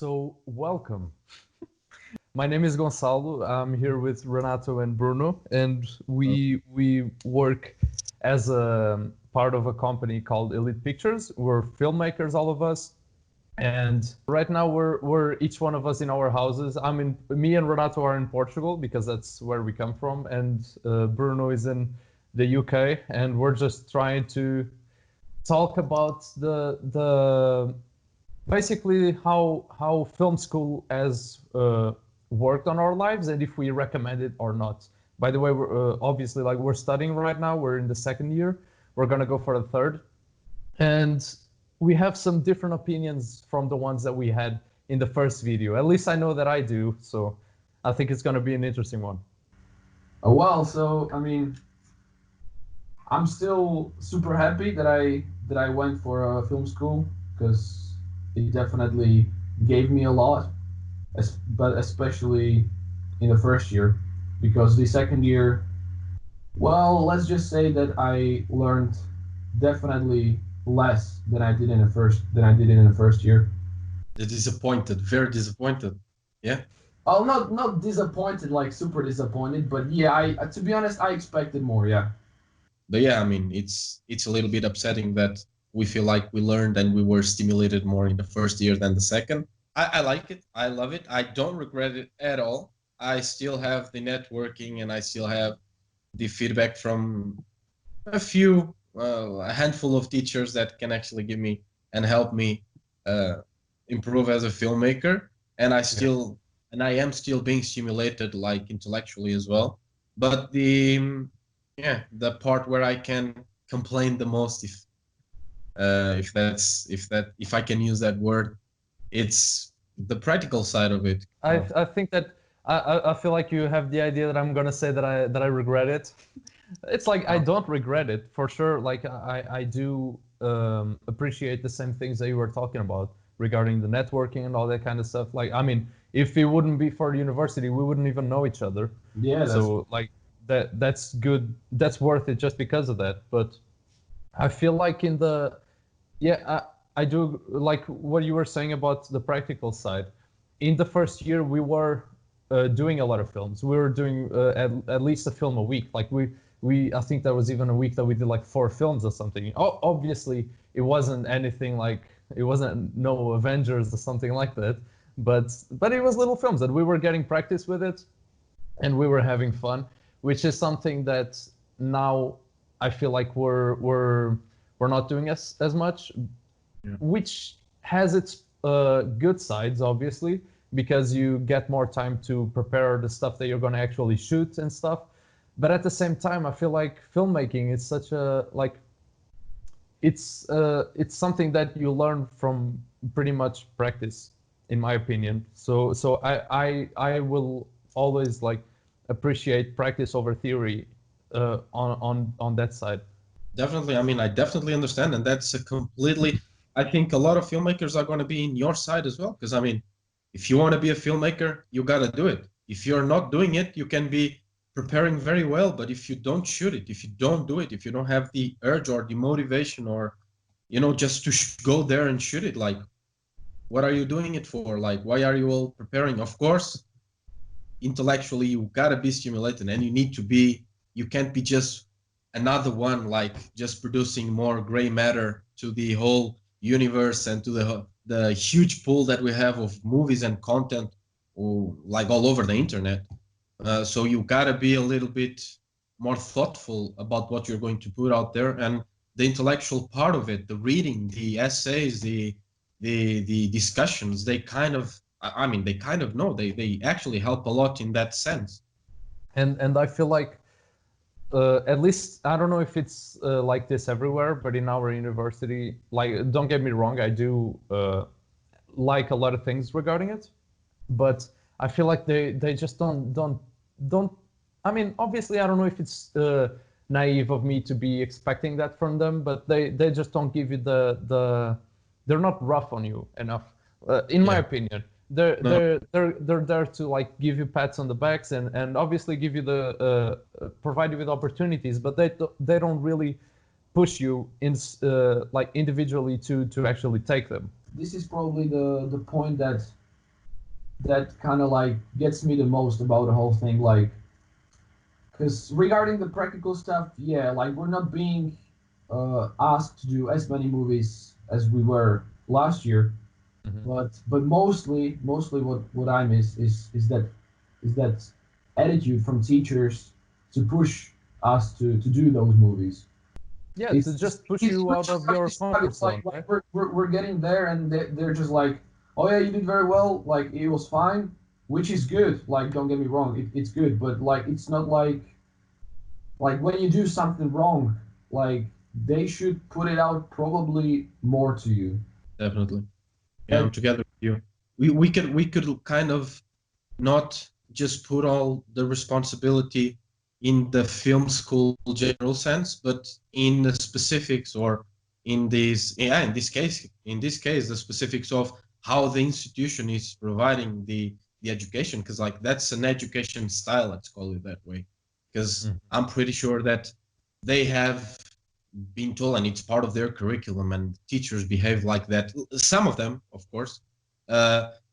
So, welcome. My name is Gonçalo. I'm here with Renato and Bruno, and we work as a part of a company called Elit Pictures. We're filmmakers, all of us, and right now we're each one of us in our houses. Me and Renato are in Portugal because that's where we come from, and Bruno is in the UK, and we're just trying to talk about the basically how film school has worked on our lives and if we recommend it or not. By the way, we're obviously like we're studying right now. We're in the second year. We're gonna go for the third, and we have some different opinions from the ones that we had in the first video. At least I know that I do. So I think it's gonna be an interesting one. I'm still super happy that I went for a film school because it definitely gave me a lot, but especially in the first year, because the second year, well, let's just say that I learned definitely less than I did in the first year. Disappointed, very disappointed. Yeah. Oh, not disappointed, like super disappointed, but yeah, I to be honest, I expected more. Yeah. But yeah, I mean, it's a little bit upsetting that we feel like we learned and we were stimulated more in the first year than the second. I like it. I love it. I don't regret it at all. I still have the networking and I still have the feedback from a handful of teachers that can actually give me and help me uh, improve as a filmmaker. And I am still being stimulated, like intellectually as well. But the part where I can complain the most, if I can use that word, it's the practical side of it. I think that I feel like you have the idea that I'm gonna say that I regret it. It's like I don't regret it for sure. Like I do appreciate the same things that you were talking about regarding the networking and all that kind of stuff. Like I mean, if it wouldn't be for the university, we wouldn't even know each other. Yeah. So like that's good. That's worth it just because of that. But I feel like in the yeah, I do like what you were saying about the practical side. In the first year, we were doing a lot of films. We were doing at least a film a week. Like I think there was even a week that we did like 4 films or something. Obviously, it wasn't anything like it wasn't no Avengers or something like that. But it was little films that we were getting practice with it, and we were having fun, which is something that now I feel like we're not doing as much, which has its good sides, obviously, because you get more time to prepare the stuff that you're going to actually shoot and stuff. But at the same time, I feel like filmmaking is such a like it's something that you learn from pretty much practice, in my opinion. So I will always like appreciate practice over theory on that side. Definitely. I mean, I definitely understand. And that's a completely, I think a lot of filmmakers are going to be in your side as well. Because, I mean, if you want to be a filmmaker, you got to do it. If you're not doing it, you can be preparing very well. But if you don't shoot it, if you don't do it, if you don't have the urge or the motivation or, just to go there and shoot it, like, what are you doing it for? Like, why are you all preparing? Of course, intellectually, you got to be stimulated and you can't be just another one like just producing more gray matter to the whole universe and to the huge pool that we have of movies and content like all over the internet. So you gotta be a little bit more thoughtful about what you're going to put out there, and the intellectual part of it, the reading, the essays, the discussions, they kind of, I mean, they kind of know they actually help a lot in that sense. And I feel like at least I don't know if it's like this everywhere, but in our university, like don't get me wrong, I do like a lot of things regarding it, but I feel like they just don't. I mean, obviously, I don't know if it's naive of me to be expecting that from them, but they just don't give you the they're not rough on you enough, in my opinion. They're there to like give you pats on the backs and obviously give you the provide you with opportunities, but they don't really push you in like individually to actually take them. This is probably the point that that kind of like gets me the most about the whole thing. Like, because regarding the practical stuff, yeah, like we're not being asked to do as many movies as we were last year, Mhm. but mostly what I miss is that attitude from teachers to push us to do those movies. Yeah, to It's just push it's you not out just of like your describe. comfort It's zone, like right? we're getting there, and they're just like, oh yeah, you did very well. Like it was fine, which is good. Like don't get me wrong, it's good, but like it's not like when you do something wrong, like they should put it out probably more to you. Definitely. Yeah, I'm That together with you. We could kind of not just put all the responsibility in the film school general sense, but in the specifics, or in this case the specifics of how the institution is providing the education, because like that's an education style, let's call it that way, because Mm. I'm pretty sure that they have been told, and it's part of their curriculum, and teachers behave like that, some of them of course,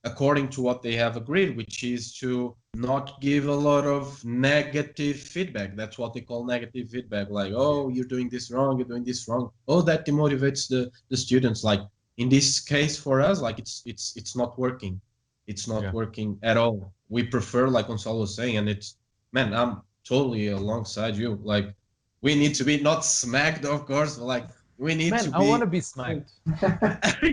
according to what they have agreed, which is to not give a lot of negative feedback. That's what they call negative feedback, like, oh, you're doing this wrong, you're doing this wrong. Oh, that demotivates the students. Like in this case for us, like it's not working. It's not Yeah. working at all. We prefer, like Gonzalo was saying, and it's, man, I'm totally alongside you. Like we need to be not smacked, of course, but like we need Man, to I want be. to be smacked.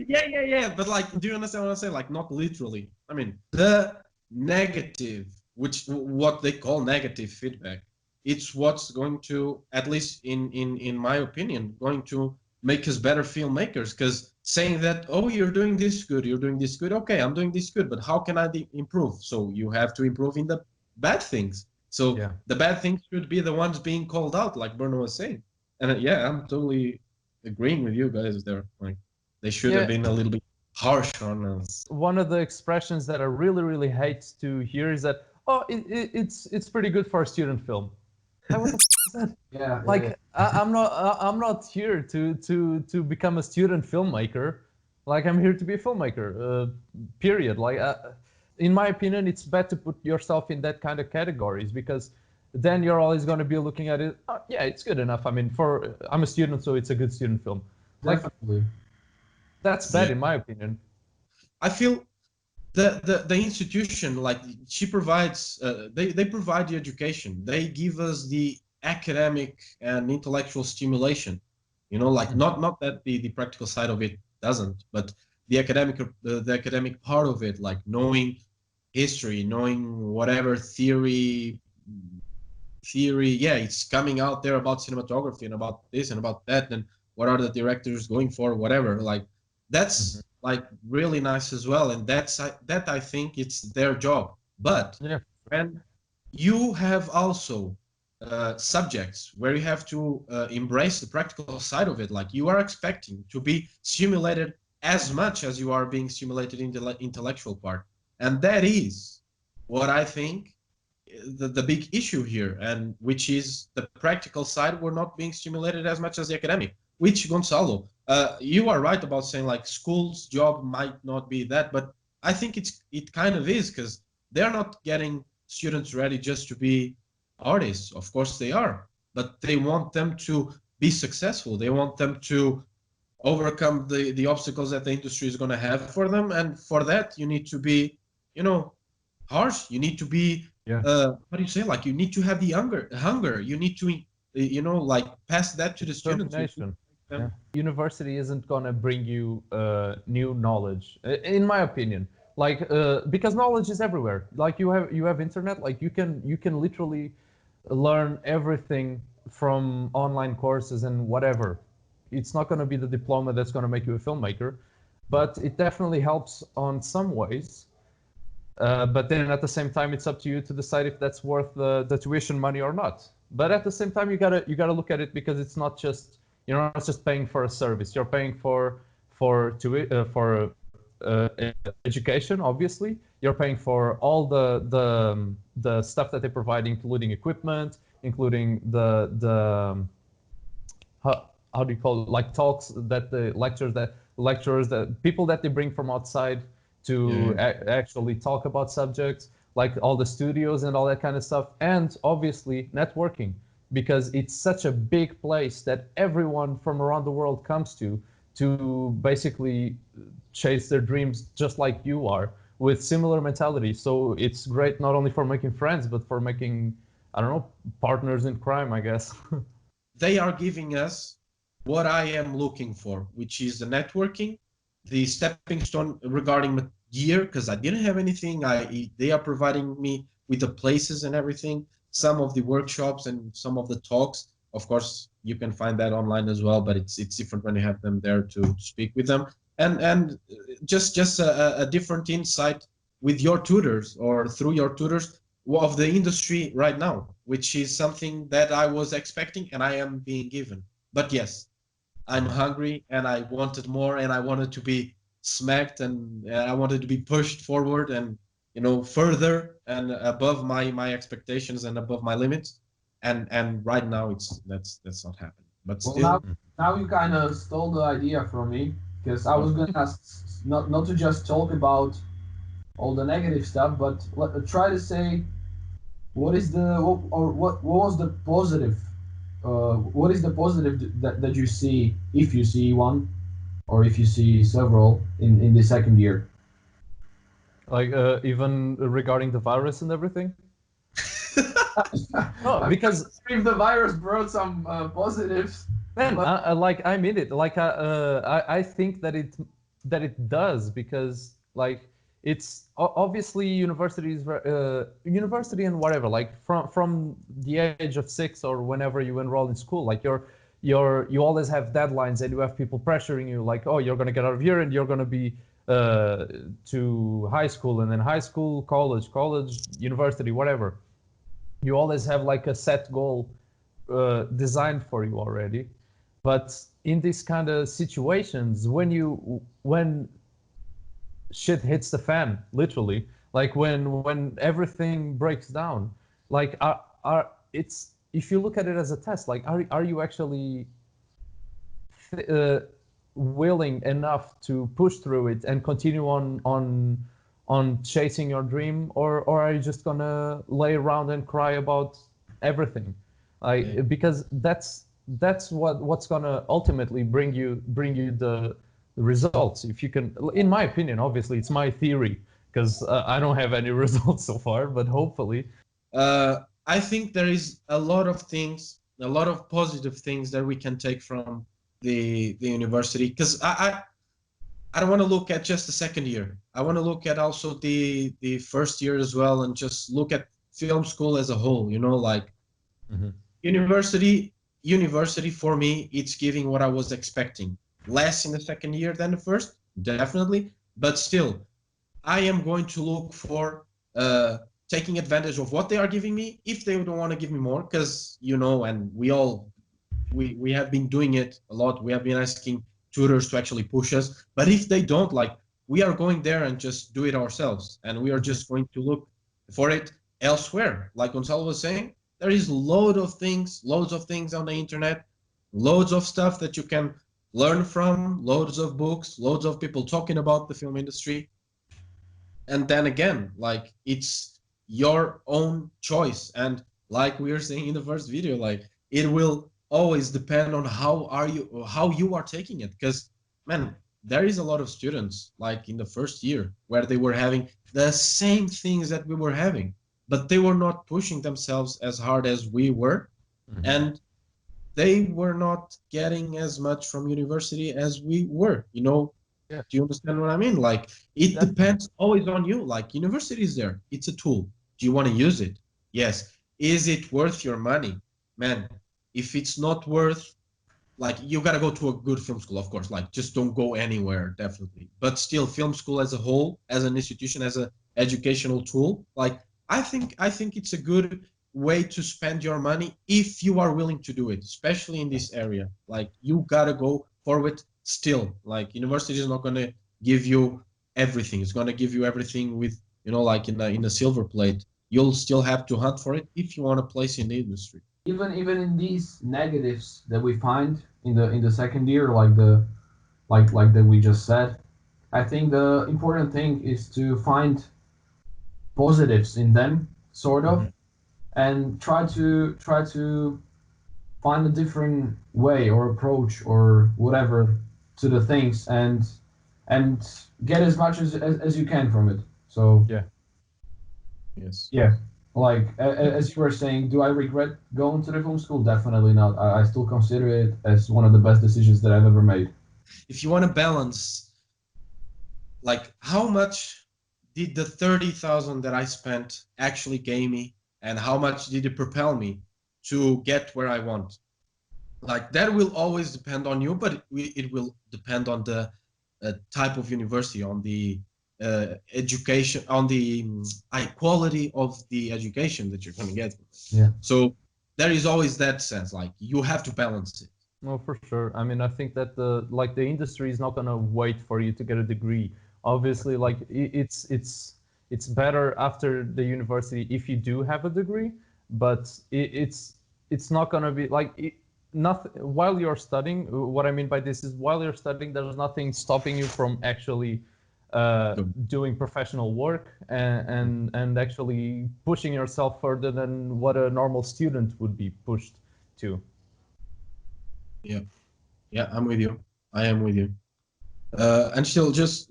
Yeah. But like, do you understand what I'm saying? Like, not literally. I mean, the negative, which what they call negative feedback, it's what's going to, at least in my opinion, going to make us better filmmakers. Because saying that, oh, you're doing this good, you're doing this good, okay, I'm doing this good, but how can I improve? So you have to improve in the bad things. So Yeah. the bad things should be the ones being called out, like Bruno was saying. And yeah, I'm totally agreeing with you guys there. Like they should have Yeah. been a little bit harsh on us. One of the expressions that I really, really hate to hear is that, oh, it's pretty good for a student film. Like, what the is that? yeah. Like, I'm not here to become a student filmmaker. Like, I'm here to be a filmmaker. Period. Like, in my opinion, it's bad to put yourself in that kind of categories, because then you're always going to be looking at it. Oh, yeah, it's good enough. I mean, for I'm a student, so it's a good student film. Like, Definitely. that's bad Yeah, in my opinion. I feel the institution, like, she provides, they provide the education, they give us the academic and intellectual stimulation, like, not that the practical side of it doesn't, but the academic part of it, like knowing history, knowing whatever theory, yeah, it's coming out there about cinematography and about this and about that, and what are the directors going for, whatever. Like Mhm. that's like really nice as well, and that I think it's their job. But Yeah. when you have also subjects where you have to embrace the practical side of it, like you are expecting to be stimulated as much as you are being stimulated in the intellectual part, and that is what I think the big issue here, and which is the practical side, we're not being stimulated as much as the academic. Which, Gonzalo, you are right about saying like school's job might not be that, but I think it kind of is, because they're not getting students ready just to be artists. Of course they are, but they want them to be successful. They want them to overcome the obstacles that the industry is going to have for them, and for that you need to be, you know harsh. You need to be, Yeah. what do you say, like you need to have the hunger. You need to, like, pass that to the students. You need to Determination. make them. Yeah. University isn't gonna bring you new knowledge, in my opinion. Like, because knowledge is everywhere. Like, you have internet. Like, you can literally learn everything from online courses and whatever. It's not gonna be the diploma that's gonna make you a filmmaker, but it definitely helps on some ways. But then at the same time, it's up to you to decide if that's worth the tuition money or not. But at the same time, you gotta look at it, because it's not just, you're not just paying for a service. You're paying for education. Obviously, you're paying for all the stuff that they provide, including equipment, including the how do you call it, like talks, that the lectures, that people that they bring from outside to Yeah. actually talk about subjects, like all the studios and all that kind of stuff, and obviously networking, because it's such a big place that everyone from around the world comes to basically chase their dreams just like you are with similar mentality. So it's great not only for making friends but for making, I don't know, partners in crime, I guess. They are giving us what I am looking for, which is the networking, the stepping stone regarding gear, because I didn't have anything. They are providing me with the places and everything, some of the workshops and some of the talks. Of course, you can find that online as well, but it's different when you have them there to speak with them, and just a different insight with your tutors or through your tutors of the industry right now, which is something that I was expecting and I am being given. But yes, I'm hungry and I wanted more and I wanted to be smacked and I wanted to be pushed forward and further and above my expectations and above my limits. And right now that's not happening. But Well, now still, now you kind of stole the idea from me because I was going to ask not to just talk about all the negative stuff, but try to say what is what was the positive. What is the positive that you see, if you see one, or if you see several in the second year? Like even regarding the virus and everything. No, I'm because if the virus brought some positives, man, but like I mean it. Like I think that it does, because like it's obviously universities, university and whatever. Like from the age of 6 or whenever you enroll in school, like you always have deadlines and you have people pressuring you, like, oh, you're gonna get out of here and you're gonna be to high school, and then high school, college, university, whatever. You always have like a set goal designed for you already. But in these kind of situations, when shit hits the fan, literally, like when everything breaks down, like are it's, if you look at it as a test, like are you actually uh, willing enough to push through it and continue on chasing your dream, or are you just gonna lay around and cry about everything, yeah, like, because that's what's gonna ultimately bring you the results. If you can, in my opinion, obviously it's my theory, because I don't have any results so far, but hopefully. I think there is a lot of things, a lot of positive things that we can take from the university. Because I don't want to look at just the second year. I want to look at also the first year as well, and just look at film school as a whole. Like Mhm. university for me, it's giving what I was expecting. Less in the second year than the first, definitely, but still, I am going to look for taking advantage of what they are giving me. If they don't want to give me more, because and we have been doing it a lot. We have been asking tutors to actually push us. But if they don't, like, we are going there and just do it ourselves, and we are Mhm. just going to look for it elsewhere. Like Gonzalo was saying, there is loads of things on the internet, loads of stuff that you can learn from, loads of books, loads of people talking about the film industry. And then again, like, it's your own choice, and like we were saying in the first video, like, it will always depend on how you are taking it. Because, man, there is a lot of students like in the first year where they were having the same things that we were having, but they were not pushing themselves as hard as we were, Mhm. and they were not getting as much from university as we were. Yeah, Do you understand what I mean? Like, it definitely. depends always on you. Like, university is there. It's a tool. Do you want to use it? Yes. Is it worth your money? Man, if it's not worth, like, you got to go to a good film school, of course. Like, just don't go anywhere, definitely. But still, film school as a whole, as an institution, as a educational tool, like, I think it's a good way to spend your money if you are willing to do it, especially in this area. Like, you got to go for it still. Like, university is not going to give you everything. It's going to give you everything with, like, in a silver plate. You'll still have to hunt for it if you want a place in the industry. even in these negatives that we find in the second year, like that we just said, I think the important thing is to find positives in them, sort of, Mhm. and try to find a different way or approach or whatever to the things, and get as much as you can from it. So Yeah. Yes. yeah, like as you were saying, do I regret going to the film school? Definitely not. I still consider it as one of the best decisions that I've ever made. If you want to balance, like how much did the 30,000 that I spent actually gain me, and how much did it propel me to get where I want? Like that will always depend on you, but it will depend on the type of university, on the education, on the high quality of the education that you're going to get. Yeah. So there is always that sense, like you have to balance it. No, for sure. I mean, I think that the industry is not gonna wait for you to get a degree. Obviously, like it's better after the university if you do have a degree, but it's not gonna be like nothing while you're studying. What I mean by this is while you're studying, there's nothing stopping you from actually doing professional work and actually pushing yourself further than what a normal student would be pushed to. Yeah, yeah, I'm with you. I am with you. And still, just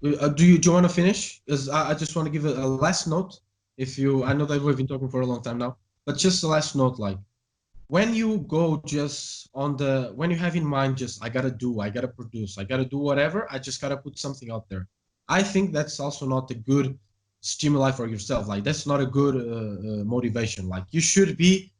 do you want to finish? Because I just want to give a last note. If you, I know that we've been talking for a long time now, but just a last note, like when you go just on the, when you have in mind just I gotta produce, I gotta do whatever, I just gotta put something out there. I think that's also not a good stimuli for yourself. Like that's not a good motivation. Like you should be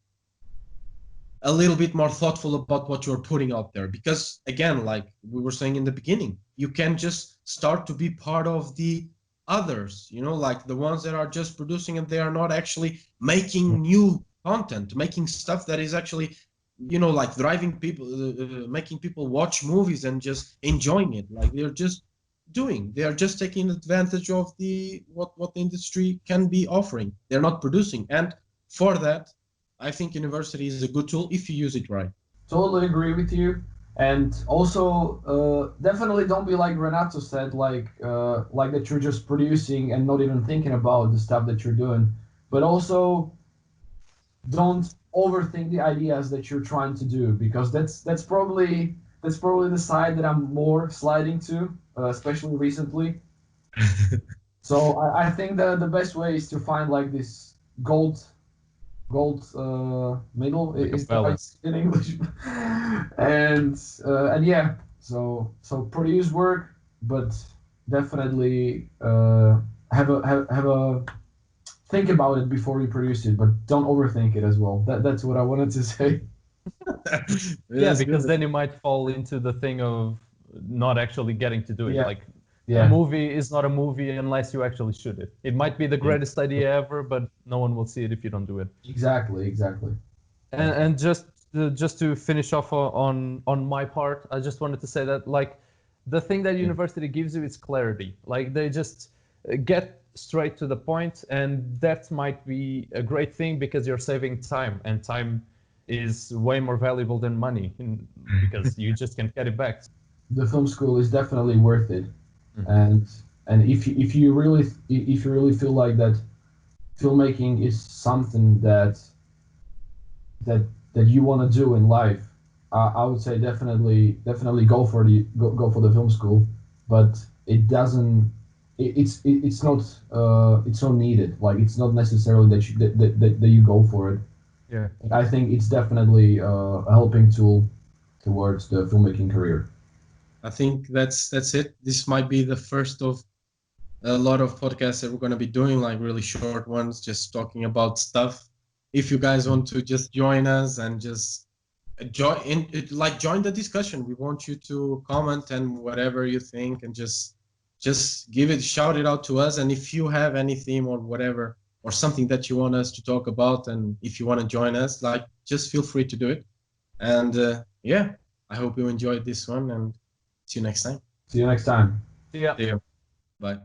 a little bit more thoughtful about what you're putting out there, because again, like we were saying in the beginning, you can just start to be part of the others, you know, like the ones that are just producing and they are not actually making new content, making stuff that is actually, you know, like driving people, making people watch movies and just enjoying it. Like they're just doing, they are just taking advantage of the what the industry can be offering. They're not producing, and for that I think university is a good tool if you use it right. Totally agree with you. And also, definitely don't be like Renato said, like that you're just producing and not even thinking about the stuff that you're doing. But also, don't overthink the ideas that you're trying to do, because that's probably the side that I'm more sliding to, especially recently. So I think that the best way is to find like this gold middle Like a is the right balance. in English, and yeah, so produce work, but definitely have a think about it before you produce it, but don't overthink it as well. That's what I wanted to say. Yeah, That's because good. then you might fall into the thing of not actually getting to do it. Yeah, Like a yeah, movie is not a movie unless you actually shoot it. It might be the Yeah. greatest idea ever, but no one will see it if you don't do it. exactly. And just to finish off on my part, I just wanted to say that like the thing that Yeah. university gives you is clarity. Like they just get straight to the point, and that might be a great thing because you're saving time, and time is way more valuable than money because you just can't get it back. The film school is definitely worth it, Mhm. and if you really feel like that filmmaking is something that you want to do in life, I would say definitely go for the film school, but it doesn't. It's not needed. Like it's not necessarily that you go for it. Yeah. I think it's definitely a helping tool towards the filmmaking career. I think that's it. This might be the first of a lot of podcasts that we're going to be doing, like really short ones, just talking about stuff. If you guys want to just join us and just join the discussion, we want you to comment and whatever you think, and just give it, shout it out to us. And if you have any theme or whatever, or something that you want us to talk about, and if you want to join us, like just feel free to do it. And yeah, I hope you enjoyed this one, and see you next time. See you next time. Yeah. See you. Bye.